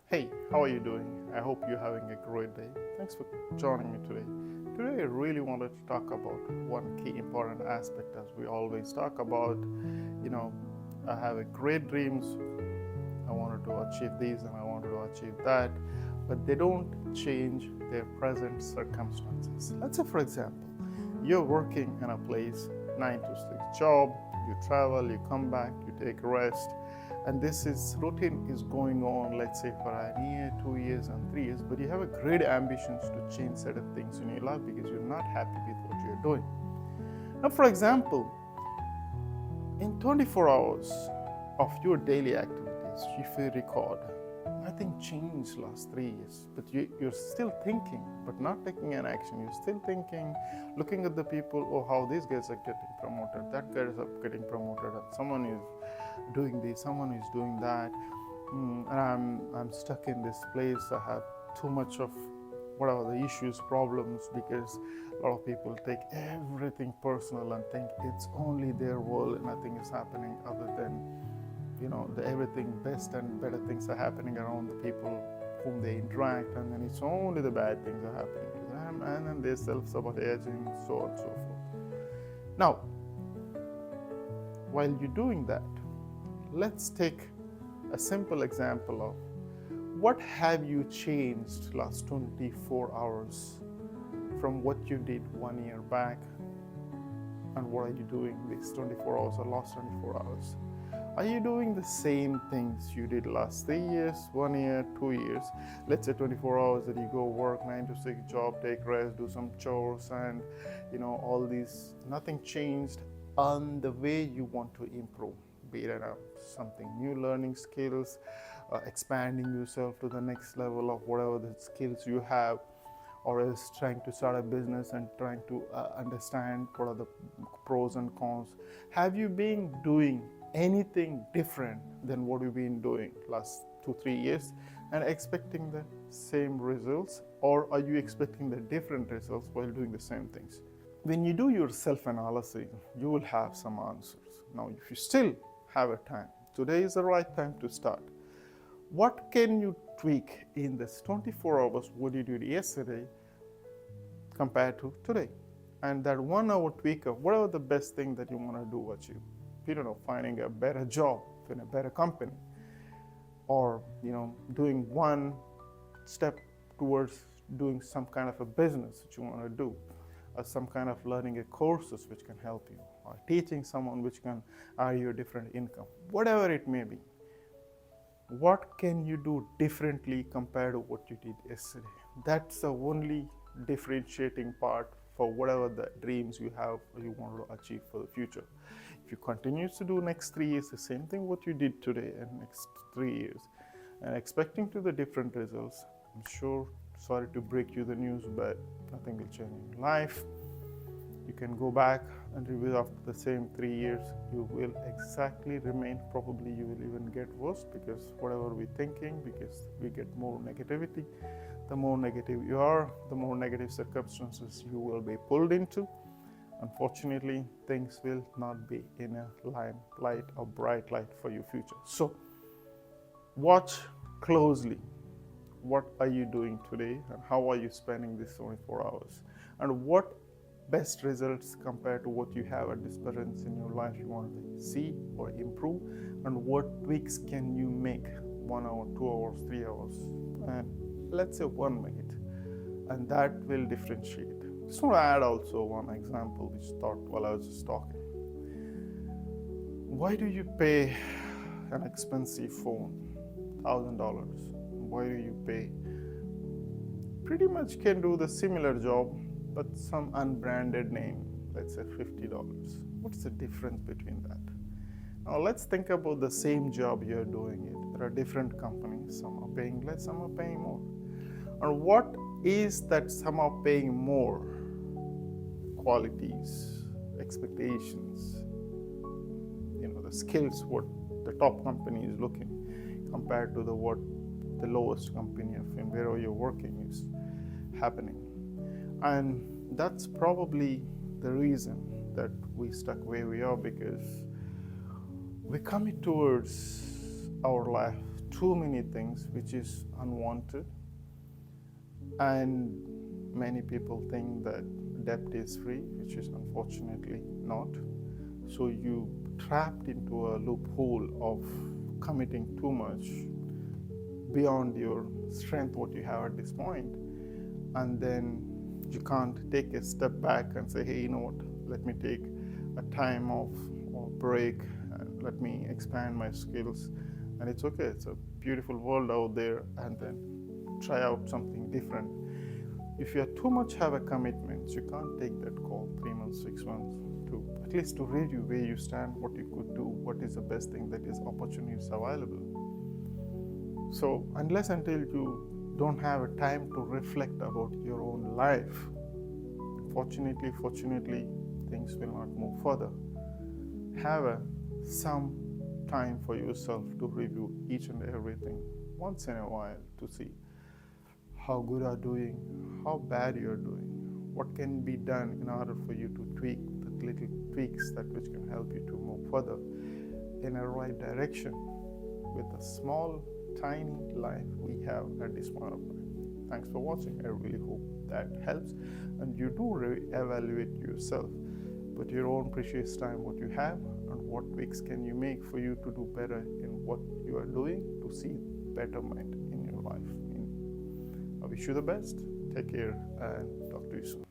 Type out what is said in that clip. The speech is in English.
Hey, how are you doing? I hope you're having a great day. Thanks for joining me today. Today, I really wanted to talk about one key important aspect as we always talk about. You know, I have a great dreams. I wanted to achieve this and I wanted to achieve that, but they don't change their present circumstances. Let's say, for example, you're working in a place, 9 to 6 job, you travel, you come back, you take rest, and this is routine is going on, let's say for a year, 2 years, and 3 years, but you have a great ambitions to change certain things in your life because you're not happy with what you're doing. Now, for example, in 24 hours of your daily activities, if you record, nothing changed last 3 years, but you're still thinking, but not taking an action. You're still thinking, looking at the people, oh, how these guys are getting promoted, that guy is getting promoted, and someone is doing this, someone is doing that, and I'm stuck in this place. I have too much of whatever the issues, problems, because a lot of people take everything personal and think it's only their world and nothing is happening other than everything best and better things are happening around the people whom they interact, and then it's only the bad things are happening to them, and then they're self-sabotaging, so on and so forth. Now, while you're doing that, let's take a simple example of what have you changed last 24 hours from what you did 1 year back, and what are you doing these 24 hours or last 24 hours? Are you doing the same things you did last 3 years, 1 year, 2 years? Let's say 24 hours that you go work, 9 to 6 job, take rest, do some chores, and all these, nothing changed on the way you want to improve, be it something new, learning skills, expanding yourself to the next level of whatever the skills you have, or else trying to start a business and trying to understand what are the pros and cons. Have you been doing anything different than what you've been doing last 2-3 years and expecting the same results, or are you expecting the different results while doing the same things? When you do your self-analysis, you will have some answers. Now, if you still have a time, today is the right time to start. What can you tweak in this 24 hours what you did yesterday compared to today? And that 1 hour tweak of whatever the best thing that you want to do achieve. Finding a better job in a better company, or doing one step towards doing some kind of a business that you want to do, or some kind of learning a courses which can help you, or teaching someone which can earn you a different income, whatever it may be. What can you do differently compared to what you did yesterday? That's the only differentiating part for whatever the dreams you have or you want to achieve for the future. If you continue to do next 3 years the same thing what you did today and next 3 years and expecting to the different results, I'm sure, sorry to break you the news, but nothing will change in your life. You can go back and review after the same 3 years, you will exactly remain, probably you will even get worse, because whatever we're thinking, because we get more negativity. The more negative you are, the more negative circumstances you will be pulled into. Unfortunately, things will not be in a limelight or bright light for your future. So watch closely. What are you doing today, and how are you spending these 24 hours? And what best results compared to what you have at this present in your life you want to see or improve, and what tweaks can you make 1 hour, 2 hours, 3 hours, and let's say 1 minute, and that will differentiate. Just want to add also one example which thought while I was just talking. Why do you pay an expensive phone, $1,000? Why do you pay pretty much can do the similar job but some unbranded name, let's say $50? What's the difference between that? Now let's think about the same job you're doing it. There are different companies, some are paying less, some are paying more. And what is that some are paying more? Qualities, expectations, the skills what the top company is looking compared to what the lowest company of wherever you're working is happening. And that's probably the reason that we stuck where we are, because we commit towards our life too many things which is unwanted, and many people think that debt is free, which is unfortunately not. So you trapped into a loophole of committing too much beyond your strength, what you have at this point, and then you can't take a step back and say, hey, you know what, let me take a time off or break and let me expand my skills. And it's okay, it's a beautiful world out there, and then try out something different. If you too much have a commitment, you can't take that call 3 months, 6 months, to at least to review where you stand, what you could do, what is the best thing that is opportunities available. So unless until you don't have a time to reflect about your own life, fortunately, things will not move further. Have some time for yourself to review each and everything once in a while to see how good you are doing, how bad you are doing, what can be done in order for you to tweak the little tweaks that which can help you to move further in a right direction with a small, tiny life we have at this point of time. Thanks for watching. I really hope that helps, and you do evaluate yourself, but your own precious time, what you have, and what tweaks can you make for you to do better in what you are doing to see betterment in your life. I wish you the best. Take care and talk to you soon.